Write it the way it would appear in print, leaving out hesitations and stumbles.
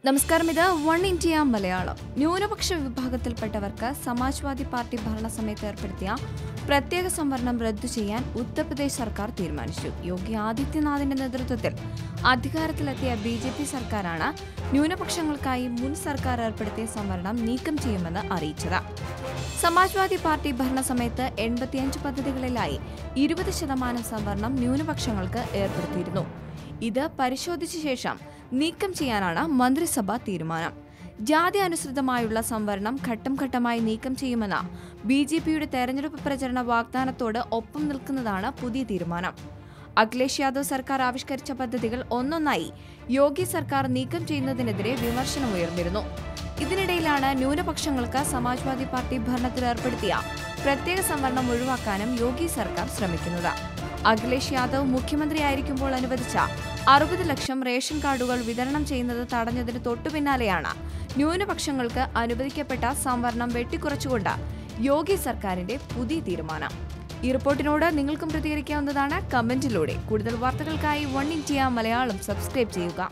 നമസ്കാരം, ഇത് one India Malayalam. ന്യൂനപക്ഷ വിഭാഗത്തിൽപ്പെട്ടവർക്ക് സമാജ്വാദി പാർട്ടി ഭരണസമയത്ത് ഏർപ്പെടുത്തിയ പ്രത്യേക സംവരണം റദ്ദു ചെയ്യാൻ ഉത്തർപ്രദേശ് സർക്കാർ തീരുമാനിച്ചു. യോഗി ആദിത്യനാഥിന്റെ നേതൃത്വത്തിൽ അധികാരത്തിലെത്തിയ BJP സർക്കാരാണ് ന്യൂനപക്ഷങ്ങൾക്കായി മുൻ സർക്കാർ ഏർപ്പെടുത്തിയ സംവരണം നീക്കം ചെയ്യുമെന്ന് അറിയിച്ചത്. സമാജ്വാദി പാർട്ടി ഭരണസമയത്ത് 85 പദ്ധതികളിലായി 20% സംവരണം ന്യൂനപക്ഷങ്ങൾക്ക് ഏർപ്പെടുത്തിയിരുന്നു. ഇത് പരിശോധിച്ച ശേഷം നീക്കം ചെയ്യാനാണ് മന്ത്രിസഭാ തീരുമാനം. ജാതി അനുസൃതമായുള്ള സംവരണം ഘട്ടം ഘട്ടമായി നീക്കം ചെയ്യുമെന്ന BJPയുടെ തെരഞ്ഞെടുപ്പ് പ്രചരണ വാഗ്ദാനത്തോട് ഒപ്പം നിൽക്കുന്നതാണ് പുതിയ തീരുമാനം. അഖിലേഷ് യാദവ് സർക്കാർ ആവിഷ്കരിച്ച പദ്ധതികൾ ഒന്നൊന്നായി യോഗി സർക്കാർ നീക്കം ചെയ്യുന്നതിനെതിരെ വിമർശനമുയർന്നിരുന്നു. ഇതിനിടയിലാണ് ന്യൂനപക്ഷങ്ങൾക്ക് സമാജ്വാദി പാർട്ടി ഭരണത്തിൽ ഏർപ്പെടുത്തിയ പ്രത്യേക സംവരണം ഒഴിവാക്കാനും യോഗി സർക്കാർ ശ്രമിക്കുന്നത്. അഖിലേഷ് യാദവ് മുഖ്യമന്ത്രിയായിരിക്കുമ്പോൾ അനുവദിച്ച 60 ലക്ഷം റേഷൻ കാർഡുകൾ വിതരണം ചെയ്യുന്നത് തടഞ്ഞതിന് തൊട്ടുപിന്നാലെയാണ് ന്യൂനപക്ഷങ്ങൾക്ക് അനുവദിക്കപ്പെട്ട സംവരണം വെട്ടിക്കുറച്ചുകൊണ്ട് യോഗി സർക്കാരിന്റെ പുതിയ തീരുമാനം. ഈ റിപ്പോർട്ടിനോട് നിങ്ങൾക്കും പ്രതികരിക്കാവുന്നതാണ് കമന്റിലൂടെ. കൂടുതൽ വാർത്തകൾക്കായി വൺ ഇന്ത്യ മലയാളം സബ്സ്ക്രൈബ് ചെയ്യുക.